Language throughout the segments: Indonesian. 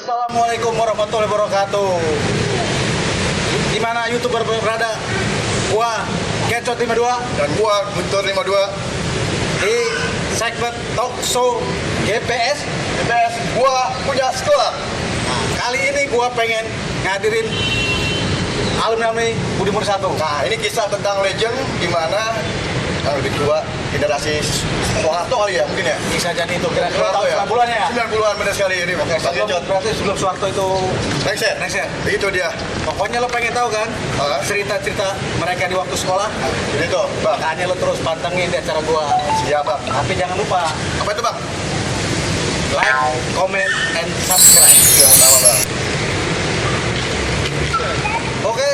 Assalamualaikum warahmatullahi wabarakatuh. Di mana YouTuber berada? Gua Kecot 52 dan gua Guntur 52 di segmen talk show GPS. Gua punya sekolah. Nah, kali ini gua pengen ngadirin alumni Budi Murni 1. Nah, ini kisah tentang legend di mana yang lebih tua generasi Soeharto kali ya mungkin ya. Bisa jadi itu kira-kira Soeharto tahun ya. 90-an ya. 90-an benar sekali ini Bang Kecot. Berarti sebelum Soeharto itu Lengser. Itu dia. Pokoknya lo pengen tahu kan cerita-cerita mereka di waktu sekolah. Jadi tuh, Bang. Makanya lo terus pantengin di acara gua. Siap, Bang. Tapi jangan lupa Apa itu, Bang? like, comment, and subscribe. Itu yang pertama, Bang. Oke,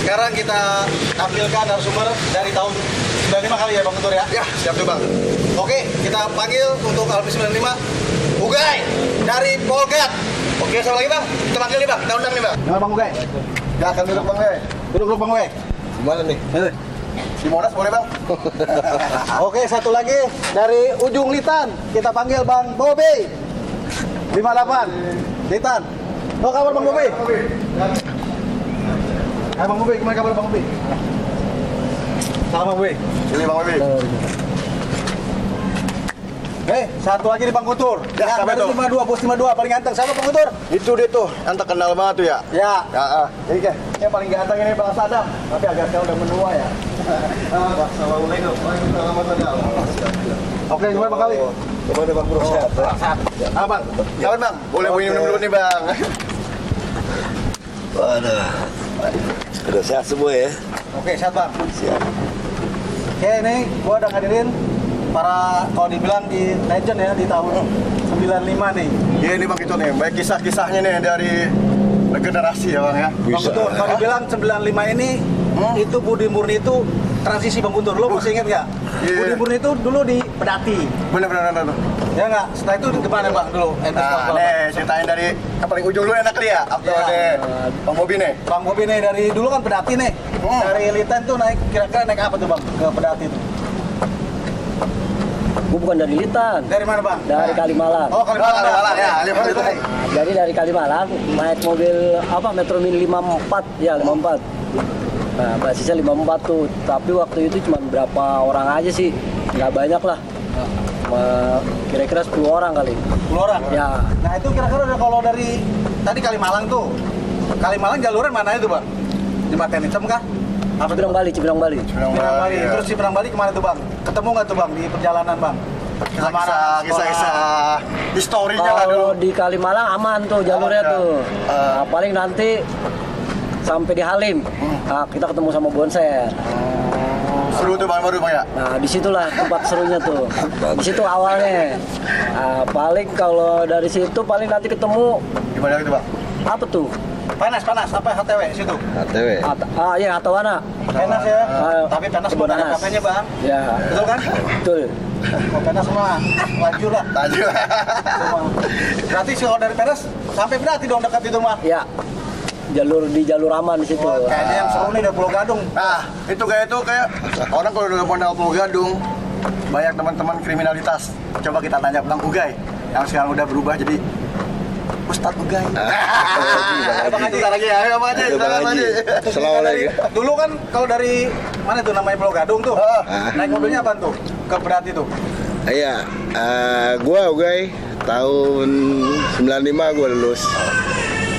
sekarang kita tampilkan narasumber dari tahun 95 kali ya Bang Guntur ya? Ya, siap tuh, Bang. Oke, kita panggil untuk alumni 95 Ugay dari Polgat. Oke, sama lagi, Bang. Kita panggil nih, Bang. Kita undang nih, Bang. Nama Bang Ugay? Ya, akan duduk, Bang. Duduk Bang Ugay. Gimana nih? Si Monas boleh, Bang? Oke, satu lagi dari ujung Litan. Kita panggil Bang Bobi 58 Litan. Apa kabar Bang Bobi? Bang Bobi, gimana kabar Bang Bobi? Salam Bang Bobi. Ini Bang Bobi. Satu lagi nih Bang Guntur. Ya, Yang siapa dari itu? 52, bos 52 paling ganteng. Siapa Bang Guntur? Itu dia tuh, yang terkenal banget tuh ya. Ya. Ini kan, yang paling ganteng ini Bang Sadam. Tapi agak sekarang udah menua ya. Assalamualaikum. Waalaikumsalam warahmatullahi. Oke, gimana Bang Kali? Gimana Bang Bro? Sehat. Bang. Kawan Bang, boleh minum dulu nih Bang. Waduh, udah sehat semua ya? Oke, sehat Bang. Siap. Oke, ini gua udah ngadirin para, kalau dibilang di legend ya, di tahun 95 nih. Iya ini Bang itu nih, baik kisah-kisahnya nih dari generasi ya Bang ya. Bang Guntur, kalau dibilang 95 ini, itu Budi Murni itu transisi Bang Guntur. Lo masih inget nggak? Iya. Budi Murni itu dulu di Pedati. Bener. Ya nggak? Setelah itu di mana Bang dulu? Nah, nih ceritain dari yang paling ujung dulu enak kali ya. Apa Ya. deh Bang Bobi nih? Bang Bobi nih, dari dulu kan Pedati nih. Dari Litan tuh naik, kira-kira naik apa tuh Bang ke Pedati tuh? Gue bukan dari Litan, Dari mana Bang? dari Kalimalang. Oh, Kalimalang ya. Lihat itu. Nah, jadi dari Kalimalang naik mobil Metro Mini 54, ya 54. Nah, basisnya 54 tuh. Tapi waktu itu cuma berapa orang aja sih, nggak banyak lah. Kira-kira 10 orang kali. 10 orang? Ya. Nah itu kira-kira kalau dari tadi Kalimalang tuh, Kalimalang jalurnya mana itu Bang? Jembatan Hitam kah? Apa tuh, Ciberang Bang? Bali, Ciberang Bali. Ciberang Bali. Iya. Terus Ciberang Bali kemana tuh Bang? Ketemu nggak tuh Bang di perjalanan Bang? Kisah-kisah historinya lah dulu. Kalau di Kalimalang aman tuh jalurnya Aman, ya. tuh. Nah, paling nanti sampai di Halim, nah, kita ketemu sama Bonser. Seru tuh Bang baru Bang ya. Nah, disitulah tempat serunya tuh. Di situ awalnya. Nah, paling kalau dari situ paling nanti ketemu Gimana gitu Bang? apa tuh? Panas, apa HTW situ? ATW. Iya, Atawana. Penas ya. Ah, Tapi Penas Kebun bukan ada Anas. kafenya Bang. Ya, Betul kan? betul. Kalau Penas mah laju lah. Tadi. Semua. Berarti kalau dari Penas sampai berarti dong dekat itu mah. Ya, jalur aman di situ. Wah, kayaknya yang seru nih udah Pulau Gadung. Nah, itu kayak orang kalau udah modal Pulau Gadung banyak teman-teman kriminalitas. Coba kita tanya Bang Ugay yang sekarang udah berubah jadi Ustadz Ugay. Bang Haji lagi ya, Bang Haji. Ayo, Bang Bang Haji. Haji. Assalamualaikum. Dulu kan kalau dari mana tuh namanya Pulau Gadung tuh? Naik mobilnya apa tuh? Ke Pedati tuh. Iya, gua Ugay tahun 95 gua lulus.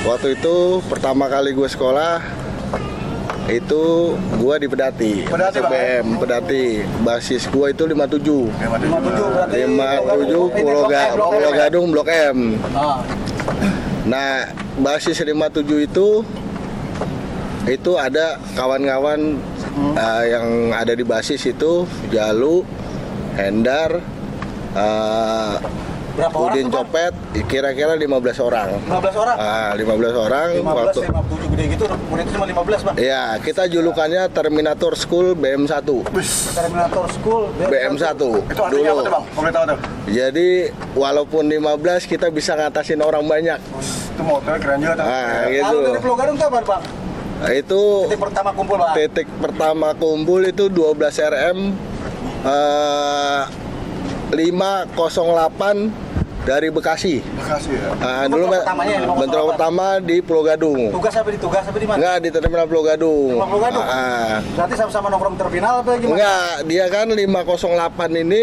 Waktu itu pertama kali gua sekolah itu gua di Pedati. Pedati, Bang, ya? SBM Pedati. Basis gua itu 57. 57 berarti. 57 Pulau Gadung Blok M. Ah. Nah, basis 57 itu ada kawan-kawan yang ada di basis itu Jalu, Hendar, Berapa orang Udin tuh, Bang? Copet, kira-kira 15 orang. 15 orang? 15 orang 15, waktu. 57 gede gitu, muridnya cuma 15 Bang. Ya, kita julukannya Terminator School BM1. Terminator School BM1 Itu artinya apa tuh Bang? Boleh tahu tuh? Jadi walaupun 15 kita bisa ngatasin orang banyak. Itu motornya keren juga tuh. Nah, Lalu gitu. dari Pulau Gadung tuh apa Bang? Nah, itu Titik pertama kumpul Bang. titik pertama kumpul itu 12 RM 508 dari Bekasi. Bekasi ya. Dulu Bentrok pertamanya ya, 508. bentrok pertama di Pulau Gadung. Tugas apa di mana? Enggak, di terminal Pulau Gadung. Terminal Pulau Gadung? Ah, Berarti sama-sama nongkrong terminal apa gimana? enggak, dia kan 508 ini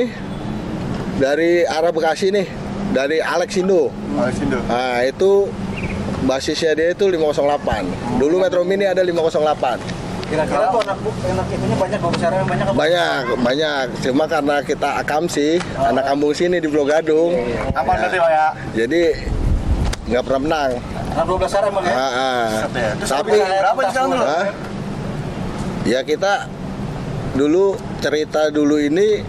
dari arah Bekasi nih, dari Alexindo. Alexander. Nah, itu basisnya dia itu 508. Dulu Metro Mini ada 508. Kira-kira tuh anak itunya banyak, besarnya banyak apa? Banyak. Cuma karena kita akam sih, anak kampung sini di Pulau Gadung. Apa berarti Bang ya? Jadi nggak pernah menang. Anak 12 hari emang ya? Set ya. Terus Tapi berapa sekarang dulu? Hah? Ya kita dulu cerita dulu ini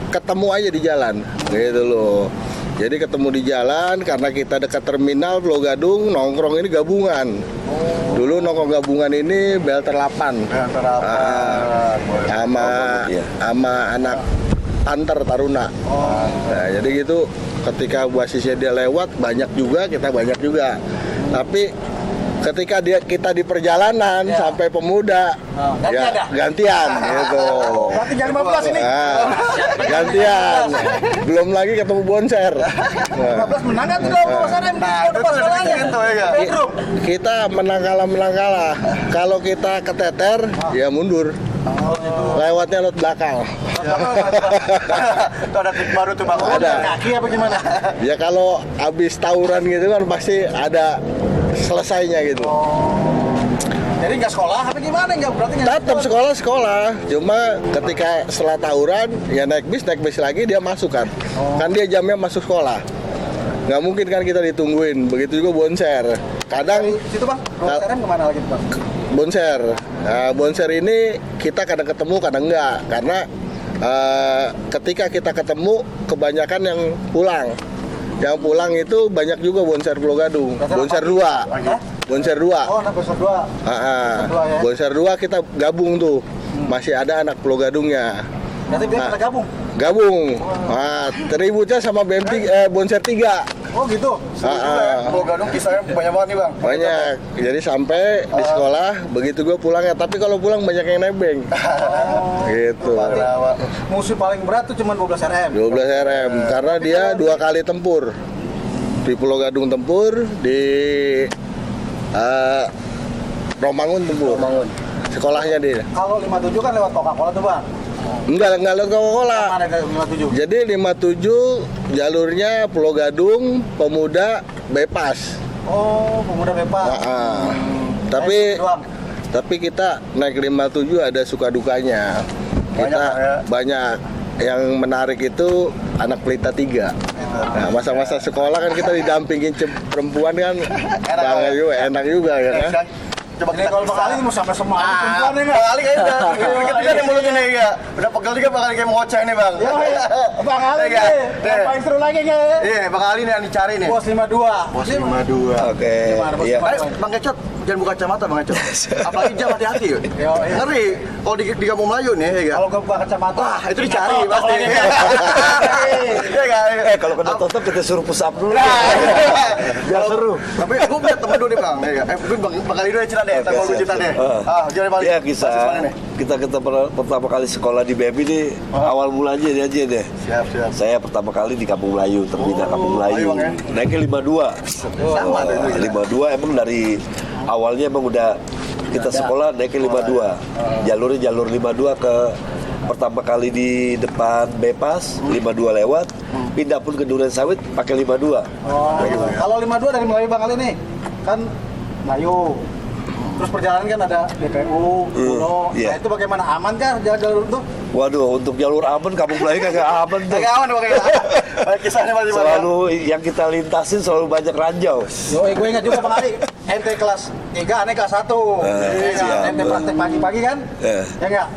ketemu aja di jalan, gitu loh. Jadi ketemu di jalan karena kita dekat terminal Pulau Gadung, nongkrong ini gabungan. Dulu nongkrong gabungan ini Belter 8. Belter 8. Sama anak Panther Taruna. Nah, jadi gitu ketika basisnya dia lewat banyak juga, kita banyak juga. Tapi ketika kita di perjalanan sampai pemuda gantian dah? gantian gitu. Berarti jangan 15 ini. Nah, gantian. Belum lagi ketemu bonser. Nah, 15 menang kan tuh 12 hari Nah, itu pas tuh sekolahnya. itu ya. Pedro. kita menang kalah. Kalau kita keteter, ya mundur. Lewatnya lot belakang. Tuh ada trik baru tuh Bang. Ada. Kaki apa gimana? Ya kalau habis tawuran gitu kan pasti ada selesainya gitu. Jadi nggak sekolah apa gimana? Nggak berarti nggak Tetap sekolah. Cuma ketika setelah tawuran ya naik bis lagi dia masuk kan. Kan dia jamnya masuk sekolah. Nggak mungkin kan kita ditungguin. Begitu juga bonser. Kadang Situ Bang, Roseran kemana lagi tuh Bang? bonser. Nah, bonser ini kita kadang ketemu kadang enggak karena ketika kita ketemu kebanyakan yang pulang. Yang pulang itu banyak juga bonser Pulau Gadung. Bonser 2. Bonser 2. Oh, anak besar 2. ya? Bonser 2 kita gabung tuh. Masih ada anak Pulau Gadungnya. Berarti dia kita gabung. Gabung. Nah, ributnya sama bonser 3. Oh gitu. Pulau Gadung kisahnya banyak banget nih Bang. Banyak. Jadi sampai di sekolah begitu gue pulang ya, tapi kalau pulang banyak yang nebeng. Gitu. Musuh paling berat tuh cuma 12 RM. 12 RM karena dia 2 kali tempur. Di Pulau Gadung tempur, di Romangun tempur. Sekolahnya dia. Kalau 57 kan lewat Coca-Cola tuh Bang. Enggak lewat Coca-Cola. Mana ke 57? Jadi 57 jalurnya Pulau Gadung, Pemuda, Bypass. Oh, pemuda bebas. Tapi doang. tapi kita naik 57 ada suka dukanya. Kita banyak yang menarik itu anak pelita 3. Nah, masa-masa sekolah kan kita didampingin perempuan kan enak juga ya kan. Coba Ini kalau Bang Ali mau sampai semua perempuan ya nggak? Bang Ali kayaknya udah ketiga nih mulutnya nih ya. Udah pegel juga Bang Ali kayak mau ngoceh nih Bang. Ya, Bang Ali Iya, nih. iya. Yang paling seru lagi nggak? Iya, Bang Ali nih yang dicari nih. Bos 52. Bos 52. Oke. Gimana, Bos? Iya. Bang Kecot, jangan buka kacamata Bang Kecot. Apalagi jam hati-hati yuk. Iya. Ngeri. Kalau di kampung Melayu nih ya. Kalau gue buka kacamata, Wah, itu dicari pasti. lagi. Iya enggak? Kalau kena tutup kita suruh push up dulu. Biar seru. Tapi gue punya temen dulu nih Bang. Mungkin Bang Ali dulu yang cerita deh. Tapi mau cerita deh. Gimana Bang? Ya kisah kita pertama kali sekolah di BEM ini awal mulanya dia aja deh. Siap. Saya pertama kali di Kampung Melayu, terpindah Kampung Melayu. Bang, ya? Naiknya 52. Sama tuh itu. 52 emang dari awalnya emang udah kita sekolah naiknya 52. Jalurnya jalur 52 ke pertama kali di depan Bypass 52 lewat, pindah pun ke Duren Sawit pakai 52. Oh, kalau 52 dari Melayu Bang Ali nih, kan Melayu. Terus perjalanan kan ada DPU, Pulau. iya. Nah itu bagaimana, aman kan jalur itu? Waduh, untuk jalur aman Kampung Melayu kagak aman tuh. Agak aman Bang. Kisahnya masih banyak. Selalu yang kita lintasin selalu banyak ranjau. Yo, gue ingat juga Bang Ali, ente kelas 3, ane kelas 1. siap. Ente praktek pagi-pagi kan? Ya enggak?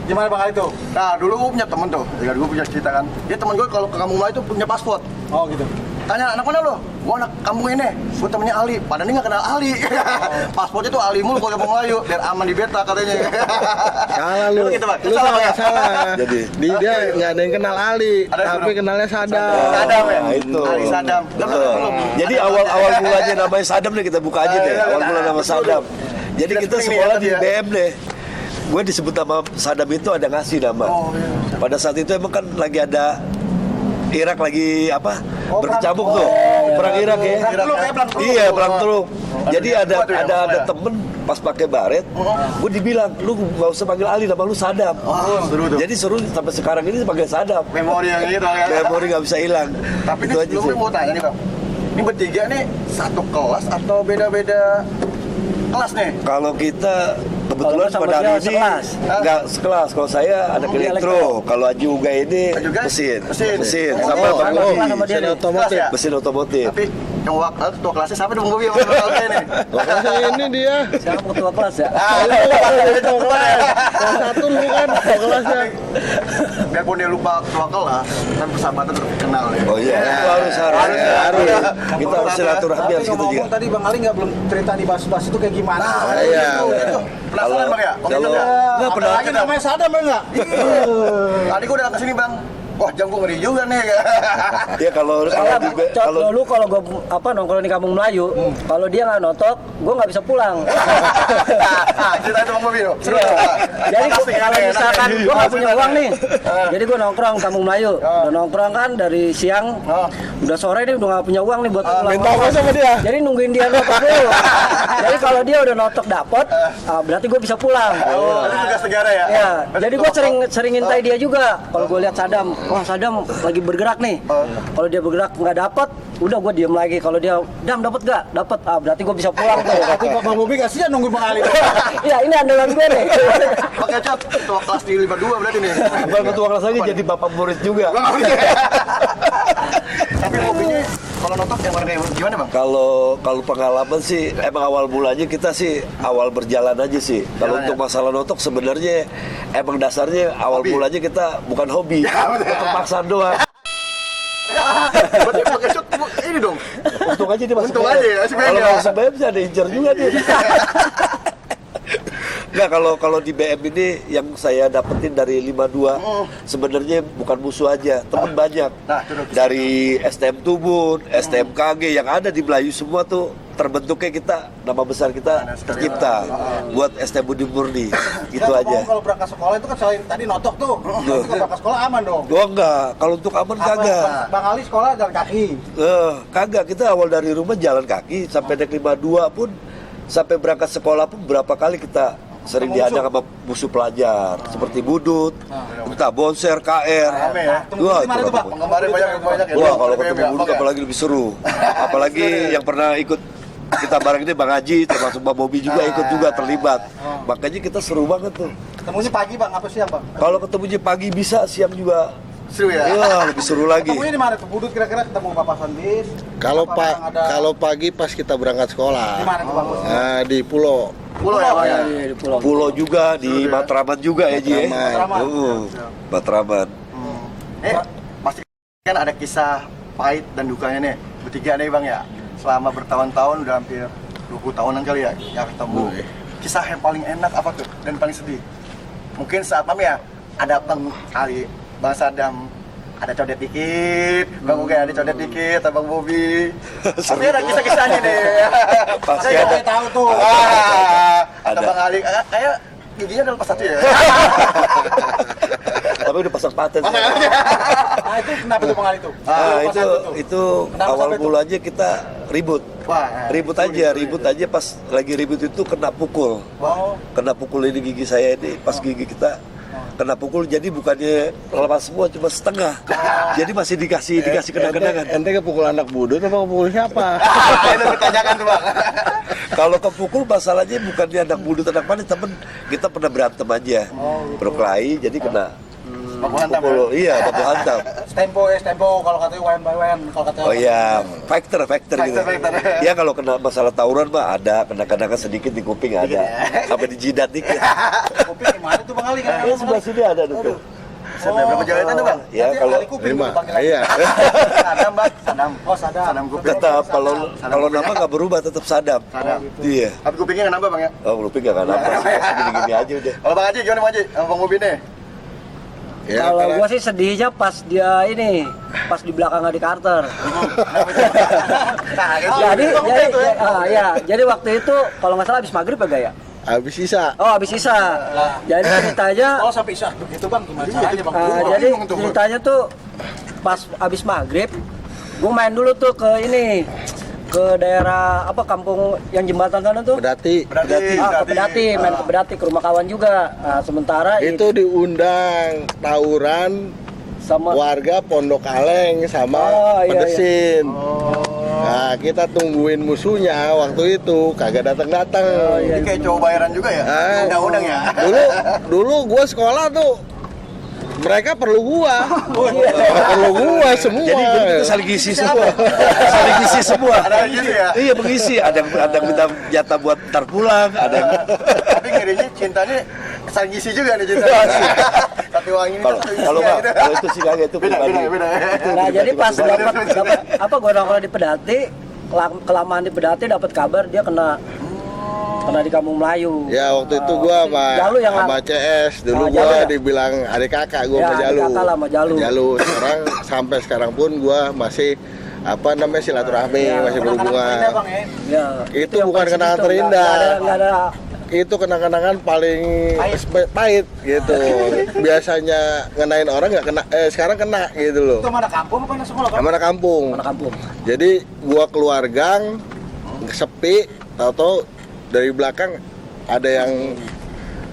Gimana Bang Ali tuh? Nah, dulu gue punya temen tuh. Ya, gue punya cerita kan. Dia temen gue kalau ke kampung Melayu tuh punya paspor. Oh gitu. Tanya, anak mana lo? Gue anak kampung ini. Gue temennya Ali. Padahal dia nggak kenal Ali. Paspornya tuh Ali mulu kalau kampung Melayu. Biar aman di beta katanya. Salah lu. Gitu, Bang. Lu Salah, Bang, ya? salah. Jadi Dia nggak ada yang kenal Ali, Ada yang tapi kenal. kenalnya Sadam. Sadam ya? Nah, itu. Ali Sadam. Betul. Jadi awal mulanya namanya Sadam nih kita buka aja deh. iya, Awal mula nama betul. Sadam. Jadi Kita kita sering sekolah lihat di ya. BM deh. Gue disebut nama Sadam itu ada ngasih nama. Oh, iya. Pada saat itu emang kan lagi ada Irak lagi apa? Oh, Berkecamuk perang- tuh. oh, Perang Irak ya. Perang teluk ya, perang teluk. Iya, perang teluk. Jadi ada Apa tuh yang ada maksudnya? temen pas pakai baret, gue dibilang lu nggak usah panggil Ali, nama lu Sadam. seru tuh. Jadi seru sampai sekarang ini panggil Sadam. Memori yang itu ya. Memori nggak bisa hilang. Tapi Itu ini aja sebelumnya sih. mau tanya nih bang, ini bertiga nih satu kelas atau beda-beda kelas nih? Kalau kita kebetulan Kalau sama pada dia hari ini sekelas. nggak sekelas. Kalau saya anak Dia elektro, kalau Aji Uga ini Aji Uga? mesin, Mesin. sama Oh, Bang sama Bobi, sama dia nih. Kelas ya? mesin otomotif. Tapi yang ketua kelasnya siapa tuh bang Bobi yang ketua ini? Ini dia. Siapa ketua kelas ya? Kelas 1 lu kan kelasnya. Biarpun dia lupa ketua kelas, kan persahabatan tetap kenal ya. Oh iya, itu harus. Kita harus silaturahmi Tapi harus gitu ngomong juga. tadi Bang Ali nggak belum cerita di bahas-bahas itu kayak gimana. Iya. Penasaran bang ya? Kalau nggak pernah Apalagi namanya Sadam enggak? Tadi gua udah kesini bang, wah jam gua ngeri juga nih. ya kalau Kalau dulu kalau gue nongkrong di Kampung Melayu, kalau dia nggak notok, gue nggak bisa pulang. Cerita itu bang Bobi loh. Seru. Jadi kalau misalkan gue nggak punya uang nih, jadi gue nongkrong Kampung Melayu, udah nongkrong kan dari siang, udah sore nih udah nggak punya uang nih buat pulang. Minta apa sama dia? Jadi nungguin dia notok dulu. Jadi kalau dia udah notok dapet, berarti gue bisa pulang. Oh, itu tugas negara ya? Ya, jadi gue sering ngintai dia juga. Kalau gue lihat Sadam, wah Sadam lagi bergerak nih. Kalau dia bergerak nggak dapat, udah gue diem lagi. Kalau dia Dam dapat nggak? Dapat. Berarti gue bisa pulang tuh. Tapi Bang Bobi kasihan nungguin Bang Ali. Iya, ini andalan gue nih. Oke, Cot, ketua kelas di 52 berarti nih. Bukan ketua kelas lagi jadi bapak murid juga. Tapi hobinya kalau notok yang mana kayak gimana bang? Kalau pengalaman sih emang awal mulanya kita sih awal berjalan aja sih. Kalau Jalan, untuk ya? masalah notok sebenarnya emang dasarnya awal Hobi. mulanya kita bukan hobi, terpaksaan doang. Berarti pakai shot ini dong. Untung aja dia masuk Untung BM. aja ya, masuk BM Kalau ya. nggak masuk BM bisa ada incer juga dia. Nggak, kalau di BM ini yang saya dapetin dari 52 sebenarnya bukan musuh aja, teman banyak. Nah, itu dong. Dari STM Tubun, STM KG yang ada di Melayu semua tuh terbentuknya kita, nama besar kita tercipta buat STM Budi Murni. Gitu Ya, aja. ngomong kalau berangkat sekolah itu kan selain tadi notok tuh. Kalau berangkat sekolah aman dong. Gua enggak, kalau untuk aman kagak. Bang Ali sekolah jalan kaki. Kagak, kita awal dari rumah jalan kaki sampai naik 52 pun, sampai berangkat sekolah pun berapa kali kita sering Ketemu dihadang sama musuh pelajar seperti budut, entah bonser, KR. Rame ya? Tunggu di mana tuh, Pak? Penggemarnya banyak ya. Wah, kalau BM ketemu ya? budut Oke. apalagi lebih seru. Apalagi yang pernah ikut kita bareng ini Bang Haji, termasuk Bang Bobi juga ikut juga terlibat. Makanya kita seru banget tuh. Ketemunya pagi Bang, apa siang Bang? Kalau ketemunya pagi bisa, siang juga. Seru ya? Iya, lebih seru lagi. Ketemunya di mana tuh? Budut kira-kira ketemu papasan bis. Kalau Apa Bang ada- kalau pagi pas kita berangkat di sekolah. mana tuh Bang? Nah, di pulau. Pulau ya bang ya? Iya, di pulau. Pulau juga di Matraman juga ya Ji. ya? Matraman. Matraman. Pasti kan ada kisah pahit dan dukanya nih bertiga nih bang ya. Selama bertahun-tahun udah hampir 20 tahunan kali ya yang ketemu. Kisah yang paling enak apa tuh dan paling sedih? Mungkin saat ya ada Bang Ali, Bang Sadam, ada codet dikit, Bang Uga ada codet dikit, Bang Bobi. Tapi ada kisah-kisahnya nih. Pasti Saya ada. Saya tahu tuh. Ada Ada. Bang Ali, kayak giginya adalah pas satu ya. Tapi udah pasang paten. Nah itu kenapa tuh Bang Ali tuh? Ah, Pas satu tuh. itu Kenapa awal sampai tuh? mulanya kita ribut. Wah, Ribut aja pas lagi ribut itu kena pukul. Oh. Kena pukul ini gigi saya ini, pas gigi kita kena pukul, jadi bukannya lepas semua, cuma setengah. Jadi masih dikasih kenang-kenangan. Ente kepukul anak budut apa kepukul siapa? itu ditanyakan tuh bang. Kalau kepukul masalahnya bukan dia anak budut anak mana, temen kita pernah berantem aja, berkelahi, jadi kena Baku hantam pukul. Iya, baku hantam. Tempo kalau katanya one by one kalau katanya. Oh iya, factor gitu. Factor. Ya kalau kena masalah tawuran mah ada kena-kenangan sedikit di kuping ada, sampai di jidat dikit. Kuping gimana tuh Bang Ali kan? Ya sebelah sini ada tuh. Sampai berapa jahitan tuh bang? Ya Nanti kalau Ali kuping 5. tuh panggil lagi. Iya. Sadam bang, Sadam. Oh Sadam. Sadam kuping. tetap kalau Sadam. nama nggak berubah tetap Sadam. Sadam. Iya. Tapi kupingnya nggak nambah bang ya? Oh kuping nggak apa. Gini-gini aja udah. Kalau bang Haji gimana bang Haji? Sama bang Bobi nih? Ya, Kalau karena- gua sih sedihnya pas dia ini, pas di belakang di Carter. Nah, itu. Jadi waktu itu kalau nggak salah habis maghrib ya, Gaya? habis sisa. Oh, habis sisa. Jadi ceritanya, Oh sampai isya begitu Bang, gimana caranya Bang? jadi bingung tuh, Bang. ceritanya tuh pas abis maghrib, gue main dulu tuh ke ini, ke daerah apa kampung yang jembatan sana tuh. Bedati. Ke Bedati, main ke Bedati ke rumah kawan juga. Nah, sementara Itu diundang tawuran sama warga Pondok Kaleng sama Oh, iya, Pedesin. Nah, kita tungguin musuhnya waktu itu kagak datang-datang. Ini kayak cowok bayaran juga ya? Undang-undang ya? Dulu gua sekolah tuh mereka perlu gua. Perlu gua semua. Jadi kita saling isi semua. Saling isi semua. Ada gitu ya? Iya mengisi. Ada yang minta jatah buat ntar pulang. Ada yang Tapi ngerinya cintanya saling isi juga nih cintanya. Satu uang ini kalau satu isi kalau ya, nggak gitu. kalau itu sih kagak itu Beda. pribadi. Nah, jadi pas dapat apa gue nongkrong di Pedati, kelamaan di Pedati dapat kabar dia kena di Kampung Melayu. Ya waktu itu gua Jalu yang sama CS dulu Oh, Jalu gua ya? dibilang adik kakak gua Ya, sama adik Jalu. kakak lah sama Jalu. Sekarang sampai sekarang pun gua masih apa namanya silaturahmi, masih berhubungan. Ya, Itu yang bukan paling kenangan sedih tuh, terindah. nggak ada Itu kenang-kenangan paling pahit gitu. Biasanya ngenain orang nggak kena, sekarang kena gitu loh. Itu mana kampung apa mana sekolah, Bang? Mana kampung. mana kampung. Jadi gua keluar gang sepi, tahu-tahu dari belakang ada yang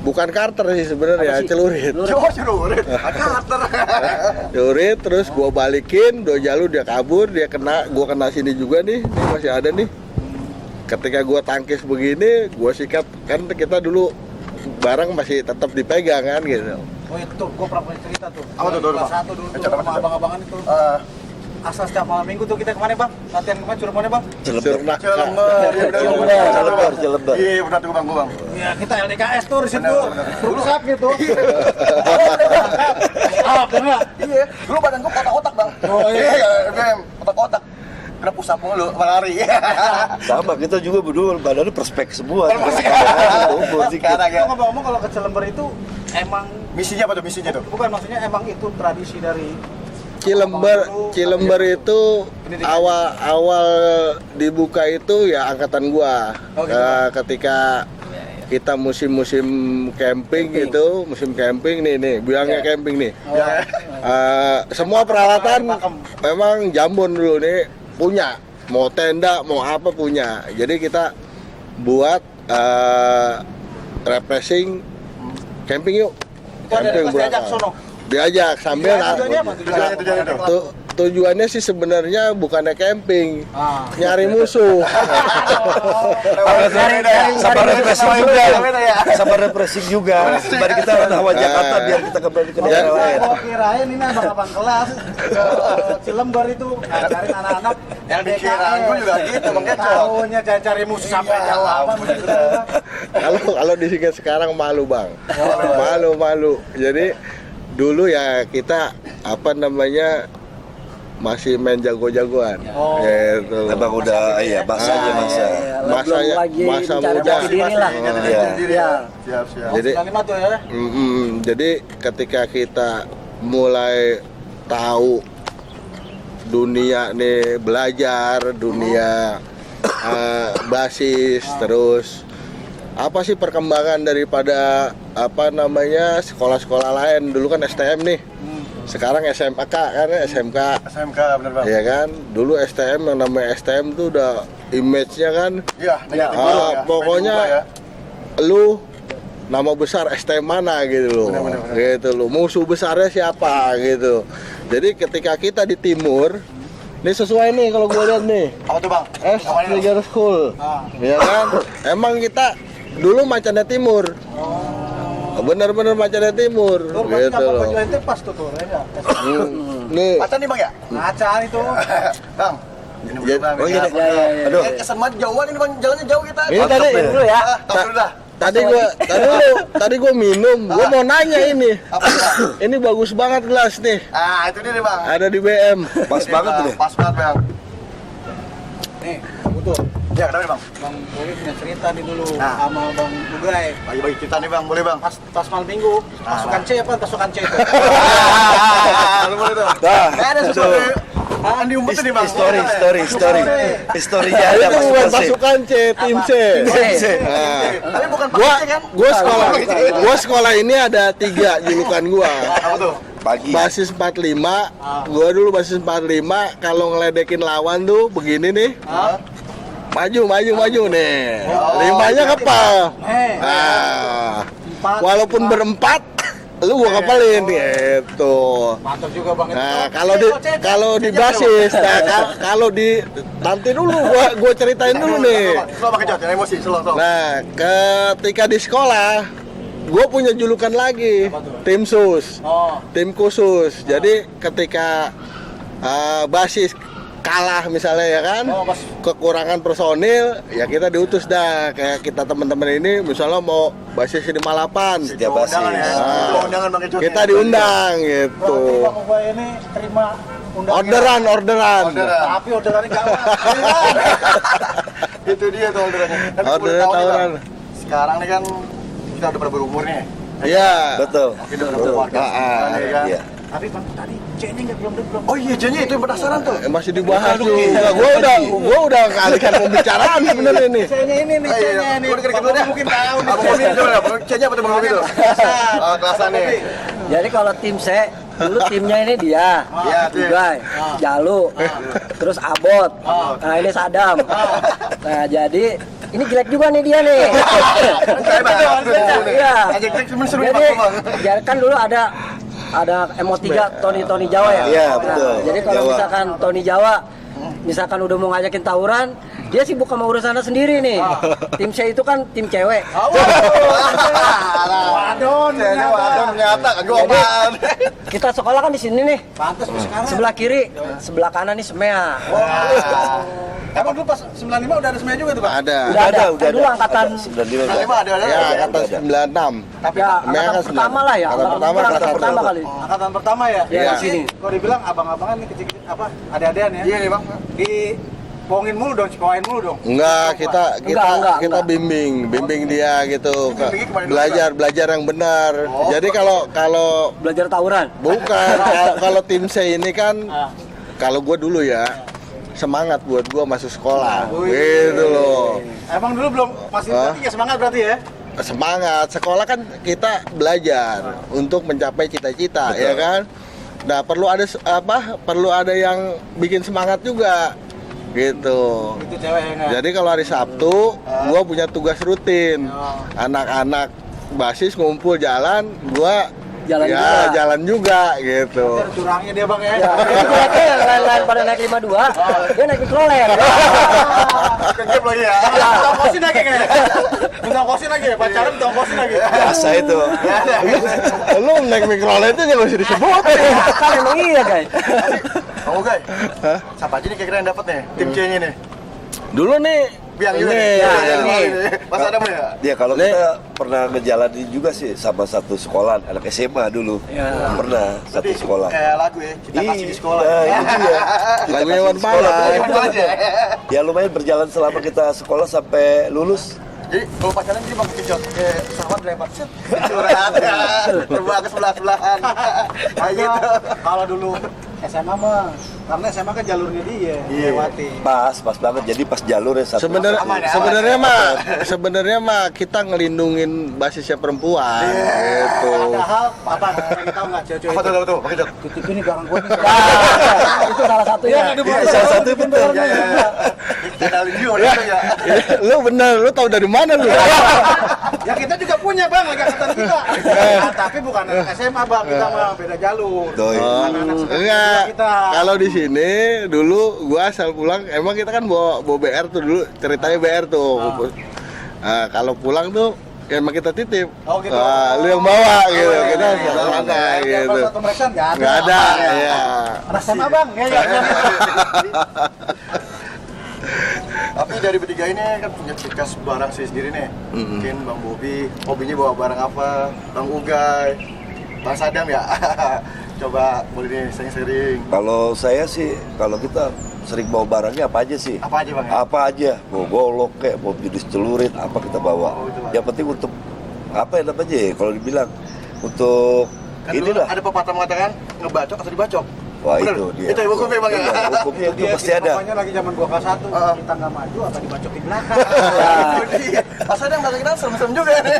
bukan Carter sih sebenarnya, celurit. Celurit. Carter. Celurit terus gua balikin, Jalu dia kabur, dia kena, gua kena sini juga nih masih ada nih. Ketika gua tangkis begini, gua sikat, kan kita dulu barang masih tetap dipegang kan gitu. Oh itu, gue pernah punya cerita tuh. Apa tuh, Kelas Bang? 1 dulu tuh Coba, sama coba. abang-abangan itu. Asal setiap malam minggu tuh kita kemana, Bang? Latihan kemana, suruh kemana, Bang? Surna. Cilember. Iya, benar tuh Bang. Ya kita LDKS tuh di situ. Benar. Rusak gitu. Ah, benar. Iya, dulu badan gua kotak-kotak Bang. Oh, iya. BM, kotak-kotak. Kena pusat mulu, lari. Sama kita juga berdua badannya perspek semua. Sekarang ya. Ngomong-ngomong kalau ke Cilember itu emang Misinya apa tuh misinya tuh? bukan maksudnya emang itu tradisi dari Cilember itu awal dibuka itu ya angkatan gua. Oh, gitu. Ketika kita musim-musim camping gitu, musim camping nih bilangnya camping nih. Semua peralatan memang Jambon dulu nih punya, mau tenda, mau apa punya. Jadi kita buat refreshing camping yuk. Camping diajak sono. Diajak sambil Tujuannya apa? Tujuannya tuh. tujuannya sih sebenarnya bukannya camping, Ah. nyari musuh. Sabar refreshing juga. Sabar refreshing juga. Mari kita hawa Jakarta biar kita kembali ke daerah lain. Gua kirain ini abang-abang kelas ke Cilember itu ngajarin anak-anak Yang pikiran gua juga gitu Bang Kecot. Tahunya cari musuh sampai jauh aman begitu. Kalau disingkat sekarang malu bang, malu. Jadi dulu ya kita apa namanya masih main jago-jagoan, gitu. Memang udah iya bahasanya masa. Masanya masa muda. Iya. Siap. Jadi, 95 tuh ya. jadi ketika kita mulai tahu dunia nih belajar, dunia basis, terus apa sih perkembangan daripada apa namanya sekolah-sekolah lain. Dulu kan STM nih, sekarang SMK kan, SMK bener Bang. ya kan. Dulu STM, yang namanya STM tuh udah image-nya kan, Iya, negatif dulu ya. pokoknya Berubah ya. lu nama besar STM mana gitu loh. Bener. Gitu loh, musuh besarnya siapa gitu. Jadi ketika kita di timur, ini sesuai nih kalau gue lihat nih, Apa tuh Bang? S Trigger School, ya kan. Emang kita dulu macannya timur, bener-bener macannya timur, Tuh berarti gitu kapal loh. penjual itu pas tuh ya. Nih, Pacar nih Bang ya? Ngacaan itu. Bang. Ini Ya, Bang. oh iya, ya. aduh. Kesan banget jauhan ini Bang, jalannya jauh kita. Ini tadi dulu ya. Tos dulu dah. Tadi gua minum, gua mau nanya ini. Apa tuh, Bang? Ini bagus banget gelas nih, Itu dia nih Bang. ada di BM. Pas Ini, banget Bang. nih. Pas banget Bang. Nih, betul. Ya, kenapa nih Bang? Bang Boy punya cerita nih dulu Nah. sama Bang Bugai. Bagi-bagi cerita nih Bang, boleh Bang? Pas malam minggu, pasukan C apa pasukan C itu? Lu boleh tuh. Nah, Nggak ada sesuatu. Andi umpet nih Bang. Historinya ada Itu bukan pasukan C. pasukan C, tim C. Nah, Tapi bukan gua pakai kan? gua sekolah ini ada 3 julukan gua. Apa tuh? Pagi. basis 45. Gua dulu basis 45, kalau ngeledekin lawan tuh begini nih. Maju nih. Limanya kepal. Nah, walaupun berempat, lu gua kepalin gitu. Mantap juga Bang. Nah, kalau di basis, kalau di nanti dulu gua ceritain dulu nih. Slow pakai jod, emosi, slow. Nah, ketika di sekolah, gue punya julukan lagi, tim sus, tim khusus. Jadi ketika basis kalah misalnya ya kan, kekurangan personil, ya kita diutus dah. Kayak kita teman-teman ini, misalnya mau basis 58, Setiap basis. Undangan pakai jod. kita diundang gitu. Bang Ubay ini terima undangan. Orderan. Tapi orderannya gawat. Itu dia tuh orderannya. Tapi 10 Orderan tahun nih, tawuran. Bang. Sekarang nih kan kita udah berumur nih. Iya. Betul. Kita udah berkeluarga. Nih kan. Iya. Tapi Bang tadi C-nya belum. Oh iya, Jenny itu yang penasaran tuh. Masih dibahas juga. Gua udah ngalihkan pembicaraan sebenarnya ini. C-nya ini nih, C-nya ini. Udah dikit Bang dulu deh. mungkin tahu nih. Abang Bobi coba. C-nya apa tuh Bang Bobi tuh? Kelasan nih. Jadi kalau tim C, dulu timnya ini dia, Iya, tim. Ugai, Jalu, terus Abot, nah ini Sadam. Nah jadi ini jelek juga nih dia nih. Iya. Jadi kan dulu ada MO3 Tony Jawa ya. Iya, Nah, betul. jadi kalau Jawa. misalkan Tony Jawa misalkan udah mau ngajakin tawuran, dia sibuk sama urusannya sendiri nih. Tim C itu kan tim cewek. Wadon. Nyata kan gua Jadi, apaan. kita sekolah kan di sini nih. Pantes lu sekarang. Sebelah kiri, sebelah kanan nih Semea. Emang dulu pas 95 udah ada semuanya juga tuh Bang? Ada. Udah ada. Udah Dulu angkatan 95 Nah, emang ada. Ya, kata 96. Tapi ya Semea angkatan kan pertama lah ya. Angkatan pertama kelas angkatan 1. pertama kali. angkatan pertama ya? Iya, di Masih, sini. kalau dibilang abang-abangan nih kecil-kecil apa? Ada-adaan ya? Iya nih Bang. Di bohongin mulu dong, cikoin mulu dong. Enggak, Enggak. kita bimbing dia gitu. Bimbingnya kemana dulu, Belajar yang benar. Jadi kalau Belajar tawuran. bukan kalau tim C ini kan kalau gue dulu ya semangat buat gue masuk sekolah gitu loh. Emang dulu belum masih berarti ya semangat berarti ya? Semangat sekolah kan kita belajar untuk mencapai cita-cita ya kan. Nah perlu ada yang bikin semangat juga gitu. Itu cewek ya nggak? Jadi kalau hari Sabtu gua punya tugas rutin. Anak-anak basis ngumpul jalan, gua jalan juga gitu. Curangnya dia Bang ya? Ya, itu jeleknya yang lain-lain pada naik 52, dia naik mikrolet. Kegep lagi ya. Tongkosin lagi kayaknya. Tongkosin lagi ya, pacaran tongkosin lagi. Biasa itu. Lu naik mikrolet itu nggak usah disebut. Kan emang iya guys. Bang Ugai. Siapa aja nih kira-kira yang dapat nih? Tim C-nya nih. Dulu nih Biang juga ini, nih. ini. Mas Adam ya? Ya kalau kita pernah ngejalanin juga sih sama satu sekolah anak SMA dulu. Ya. Pernah satu Berarti sekolah. Kayak lagu ya, kita kasih di sekolah. Nah, itu dia. lagunya Wan Sekolah. Pala. Itu aja. Ya lumayan berjalan selama kita sekolah sampai lulus. Jadi kalau pacaran jadi Bang kejot, sahabat lewat set. Curhat. Terbang ke sebelah-sebelahan. Kayak gitu. Kalau dulu SMA mah, karena SMA kan jalurnya dia lewati. Pas banget. Jadi pas jalurnya satu. Aman ya, Sebenarnya mah kita ngelindungin basisnya perempuan gitu. Padahal apa? Pengen tahu nggak cewek-cewek Apa itu? tuh, Bang Kejot? Titik ini garang gue nih. Itu salah satunya. Salah satu bener. Ya. Kenalin juga ya. Lu bener, lu tahu dari mana lu? Ya kita juga punya Bang, lagi angkatan kita. Nah, tapi bukan SMA Bang, kita mah beda jalur. Doi. Anak-anak seperti Enggak. kita. Kalau di sini dulu gua asal pulang, emang kita kan bawa BR tuh dulu, ceritanya BR tuh. Nah, kalau pulang tuh ya emang kita titip. Oh, gitu. Lu yang bawa gitu. iya, Kita iya. sana Ya, gitu. kalau pemeriksaan nggak ada. Nggak ada, ya. Anak SMA Bang, ya. Tapi dari bertiga ini kan punya ciri khas barang sih sendiri nih. Mungkin Bang Bobi, hobinya bawa barang apa? Bang Ugai, Bang Sadam ya. Coba boleh nih sering-sering. Kalau saya sih, kalau kita sering bawa barangnya apa aja sih? Apa aja Bang? Ya? Apa aja, mau golok kayak mau jenis celurit, apa kita bawa. Oh, itu, Bang. Yang penting untuk apa ya namanya? Kalau dibilang untuk Kan dulu inilah. ada pepatah mengatakan ngebacok atau dibacok. Wah Bener. itu dia. Itu hukum memang ya. Hukum itu pasti ada. Pokoknya lagi zaman gua kelas 1, kita nggak maju apa dibacokin belakang. Asal yang masukin serem-serem juga nih.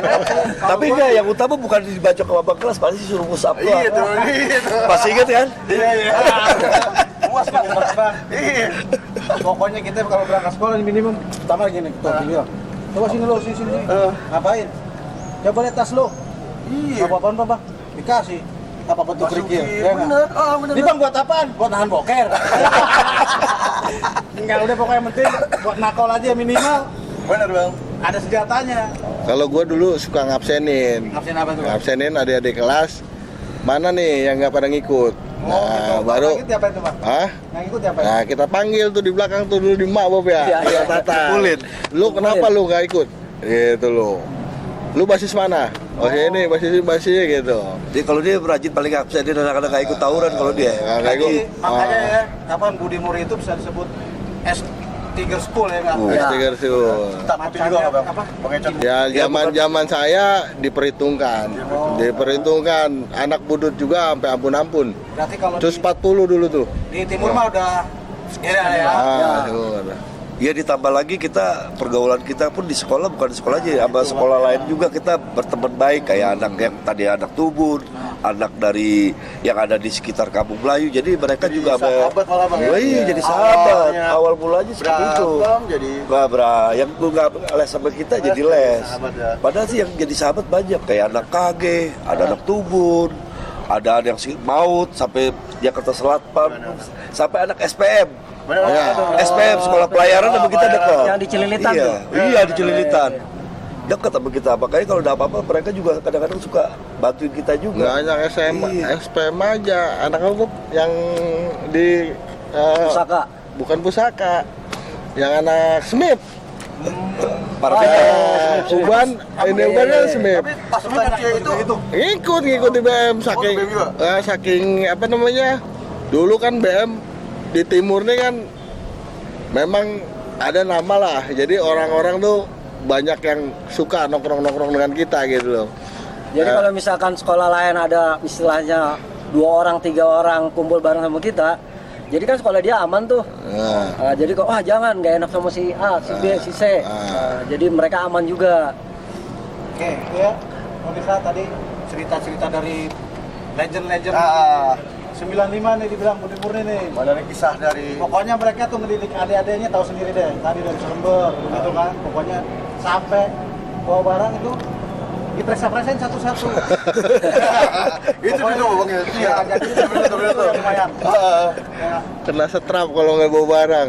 Tapi enggak, yang utama bukan dibacok ke babak kelas, pasti suruh push up. Iya tuh, gitu. Masih inget kan? Iya, iya. Puas Bang, puas Bang. Iya. Pokoknya kita kalau berangkat sekolah minimum pertama gini ketua bilang. Coba sini lo, sini. Ngapain? Coba lihat tas lo. Iya. Apa-apaan, Bang? Dikasih. Apa bentuk kerikil? Ya nggak? Bener. Ah, bener. Ini Bang buat apaan? Buat nahan boker. Enggak, udah pokoknya yang penting buat nakal aja minimal. Bener, Bang. Ada senjatanya. Kalau gue dulu suka ngabsenin. Ngabsen apa tuh? Ngabsenin adik-adik kelas. Mana nih yang nggak pada ngikut? Nah, gitu. baru Yang ikut siapa itu, Bang? Hah? Yang ikut siapa? Nah, kita panggil tuh di belakang tuh dulu di mak Bob ya. Iya. Tata. Kulit. Lu kenapa lu nggak ikut? Gitu lo. Lu basis mana? Oh, ini basis gitu. Jadi kalau dia rajin paling absen, dia kadang-kadang nggak ikut tawuran kalau dia. Nggak ikut. Jadi makanya ya, kapan Budi Muri itu bisa disebut Tiger School ya nggak? Ya. Stiker tuh. Tak itu juga nggak, Bang? Apa? Pengecut. Ya zaman saya diperhitungkan, anak budut juga sampai ampun-ampun. Berarti kalau Terus 40 dulu tuh. di timur mah udah sekian ya. Syukur. Ya ditambah lagi kita pergaulan kita pun di sekolah, bukan di sekolah aja, sama sekolah lain juga kita berteman baik, kayak anak yang tadi anak Tubun, anak dari yang ada di sekitar Kampung Melayu. Jadi mereka juga sahabat malah, Bang, ya? Wah, iya, jadi Awalnya sahabat. Awal mulanya seperti itu. Berantem, jadi Yang tuh nggak les sama kita jadi les. sahabat, ya. Padahal sih yang jadi sahabat banyak, kayak anak KG, ada anak Tubun, ada yang Maut sampai Jakarta Selatan, sampai anak SPM. bener. Ya. SPM sekolah pelayaran sama kita dekat. Yang di Cililitan Iya, tuh. iya di Cililitan. Dekat sama kita. Makanya kalau ada apa-apa mereka juga kadang-kadang suka bantuin kita Nggak juga. hanya SMA, Iya. SPM aja. Anak aku yang di Pusaka. bukan pusaka, yang anak SMIP. Para Uban, ini Uban kan SMIP. Tapi pasukan kecil itu Ngikut di BM saking BM juga? saking apa namanya? Dulu kan BM di timur nih kan memang ada nama lah. Jadi orang-orang tuh banyak yang suka nongkrong-nongkrong dengan kita gitu loh. Jadi kalau misalkan sekolah lain ada istilahnya 2 orang, 3 orang kumpul bareng sama kita, jadi kan sekolah dia aman tuh. Nah, Jadi kok jangan nggak enak sama si A, si B, si C. Jadi mereka aman juga. Oke, ya. Pemirsa tadi cerita-cerita dari legend-legend 95 nih dibilang Budi Murni nih. ada kisah dari Pokoknya mereka tuh ngedidik adik-adiknya tahu sendiri deh. Tadi dari Serember gitu kan. Pokoknya sampai bawa barang itu diperiksa-periksain satu-satu. itu juga, Bang, ya. Iya, Jadi itu yang lumayan. Ya. kena setrap kalau nggak bawa barang.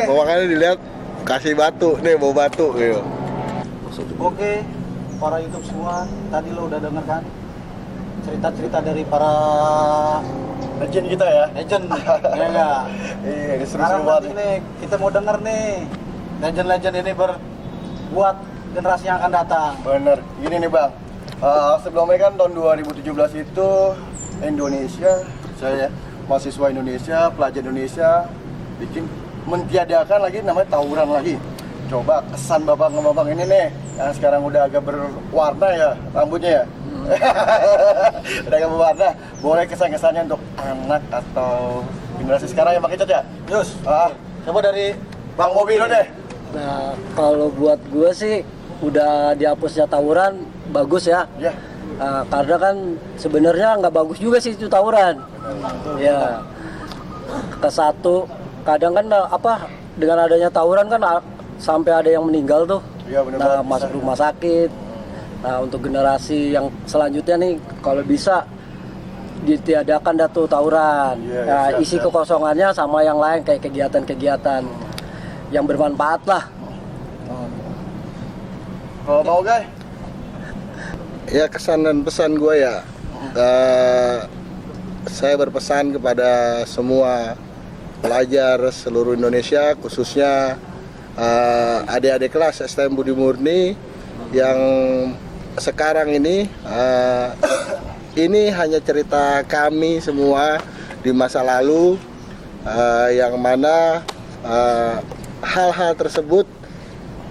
Makanya dilihat kasih batu nih, bawa batu gitu. Oke, para YouTube semua, tadi lo udah denger kan cerita-cerita dari para legend kita ya. legend, ya enggak? Iya, Sekarang seru-seru nanti banget. nih, kita mau denger nih legend-legend ini buat generasi yang akan datang. Bener. Gini nih, Bang. Sebelumnya kan tahun 2017 itu Indonesia, saya mahasiswa Indonesia, pelajar Indonesia bikin mentiadakan lagi namanya tawuran lagi. Coba kesan bapak ini nih yang sekarang udah agak berwarna ya rambutnya ya. Udah agak berwarna. Boleh kesan-kesannya untuk anak atau generasi sekarang yang pakai cat ya? Yus, Coba dari Bang Bobi dulu deh. Nah, kalau buat gue sih udah dihapusnya tawuran bagus ya. Ya. Karena kan sebenarnya nggak bagus juga sih itu tawuran. Ya. Kesatu, kadang kan dengan adanya tawuran kan sampai ada yang meninggal tuh. Iya, bener Nah, banget. masuk rumah sakit. Nah, untuk generasi yang selanjutnya nih kalau bisa ditiadakan dah tuh tawuran. Iya, Nah, siap, isi siap. kekosongannya sama yang lain kayak kegiatan-kegiatan yang bermanfaat lah. Kalau mau, guys. Ya kesan dan pesan gue ya, saya berpesan kepada semua pelajar seluruh Indonesia, khususnya adik-adik kelas STM Budi Murni yang sekarang ini hanya cerita kami semua di masa lalu, yang mana hal-hal tersebut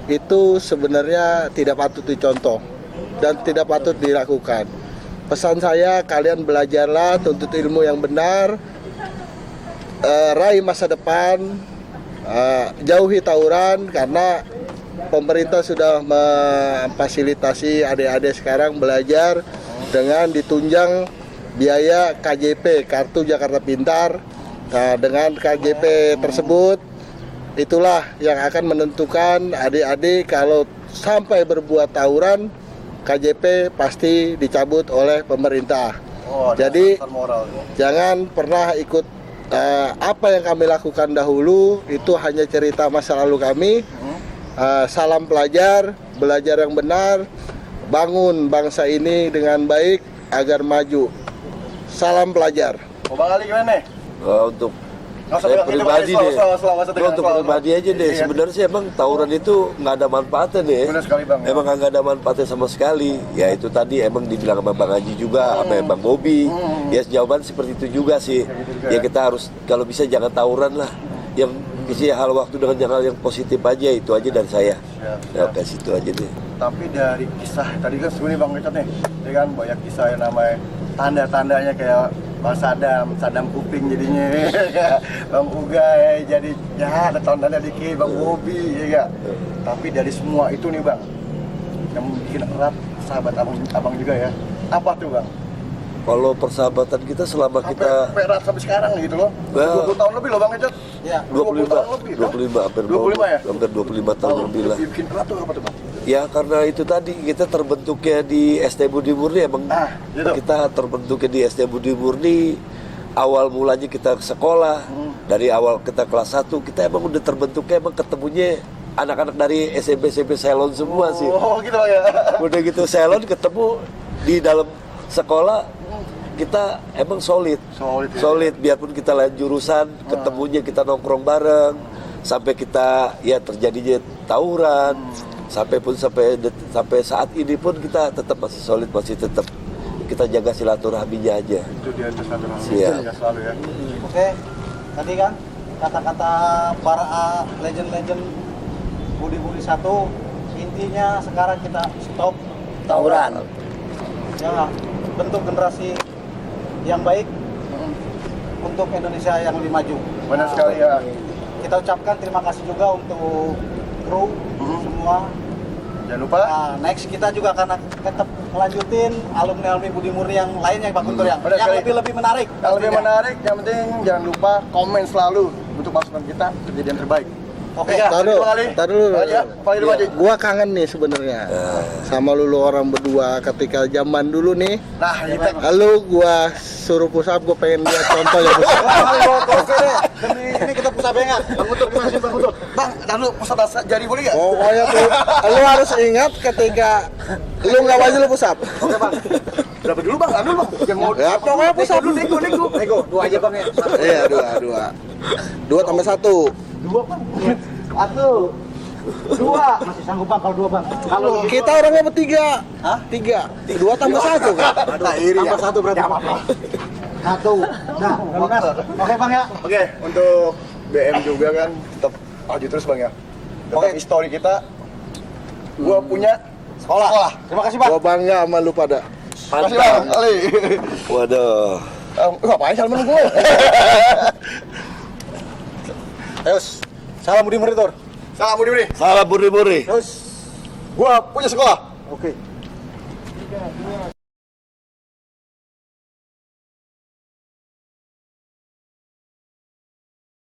itu sebenarnya tidak patut dicontoh dan tidak patut dilakukan. Pesan saya, kalian belajarlah, tuntut ilmu yang benar, raih masa depan, jauhi tawuran karena pemerintah sudah memfasilitasi adik-adik sekarang belajar dengan ditunjang biaya KJP, Kartu Jakarta Pintar. Nah, dengan KJP tersebut, itulah yang akan menentukan adik-adik kalau sampai berbuat tawuran, KJP pasti dicabut oleh pemerintah. Jadi moral. jangan pernah ikut apa yang kami lakukan dahulu, itu hanya cerita masa lalu kami. Salam pelajar, belajar yang benar, bangun bangsa ini dengan baik agar maju. Salam pelajar. Bang Ali gimana nih? Untuk Nggak usah saya bilang pribadi gitu, deh, selama untuk pribadi aja deh. Iya. Sebenarnya sih emang tawuran itu nggak ada manfaatnya deh. Benar sekali, Bang, ya. Emang nggak ada manfaatnya sama sekali. Ya itu tadi emang dibilang sama Bang Haji juga, sama Bang Bobi. Ya jawaban seperti itu juga sih. Ya kita harus kalau bisa jangan tawuran lah. Yang isi hal waktu dengan hal yang positif aja, itu aja dari saya. Ya oke, situ aja deh. Tapi dari kisah tadi kan sebenarnya Bang Richard nih, ya kan banyak kisah yang namanya tanda-tandanya kayak Bang Sadam kuping jadinya, Bang Ugay jadi ya ada tanda-tanda dikit, Bang Bobi ya gak? Tapi dari semua itu nih Bang, yang bikin erat sahabat abang juga ya, apa tuh Bang? Kalau persahabatan kita selama kita Sampai erat sampai sekarang gitu loh, Nah. 20 tahun lebih loh Bang Richard. Ya. 20 tahun lebih, kan? 25 hampir 25 ya? hampir 25 tahun lebih lah. Bikin erat tuh apa tuh Bang? Ya karena itu tadi kita terbentuknya di SD Budi Murni emang gitu. kita terbentuknya di SD Budi Murni, awal mulanya kita sekolah dari awal kita kelas 1 kita emang udah terbentuknya emang ketemunya anak-anak dari SMP Selon semua sih. Oh gitu Bang ya. Udah gitu Selon ketemu di dalam sekolah kita emang solid Solid, ya. biarpun kita lain jurusan ketemunya kita nongkrong bareng sampai kita ya terjadinya tawuran sampai saat ini pun kita tetap masih solid, masih tetap kita jaga silaturahminya aja. Itu dia tuh satu hal Siap. ya selalu ya. Oke, tadi kan kata-kata para legend-legend Budi satu, intinya sekarang kita stop Tawuran. ya, bentuk generasi yang baik untuk Indonesia yang lebih maju. Benar sekali ya. Kita ucapkan terima kasih juga untuk kru semua. Jangan lupa Next kita juga akan tetap melanjutin alumni Budi Murni yang lainnya Bang Guntur yang Benar sekali. lebih menarik. yang lebih menarik, yang penting jangan lupa komen selalu untuk masukan kita kejadian terbaik. Oke, Tar dulu, tar dulu. Gua kangen nih sebenarnya sama lu orang berdua ketika zaman dulu nih. Nah, kita Lalu gua suruh push up, gua pengen lihat contoh ya push up. Ini kita pusat enggak? Bang Guntur gimana sih Bang Guntur? Bang, dan lu pusat jari boleh nggak? Pokoknya tuh, lu harus ingat ketika lu nggak maju lu push up. Oke bang. Berapa dulu bang? Dulu bang. Yang mau Ya, pokoknya push up dulu. Nego, 2 aja Bang ya. Iya, dua tambah 1. 2 Bang. 1 2 masih sanggup Bang kalau 2 Bang. Kalau Kita orangnya bertiga. Hah? 3. 2 tambah 1 kan? tambah 1 berarti. 1. Nah, lunas. Oke Bang ya. Oke, untuk BM juga kan tetap maju terus bang ya. Tetap histori kita. Gua punya sekolah. Terima kasih Bang. Gua bangga sama lu pada. Terima kasih bang. Ali. Waduh. Ngapain salah menunggu? Ayo. Salam Budi Murni Tur. Salam Budi Budi. Salam Budi Murni. Terus Gua punya sekolah. oke.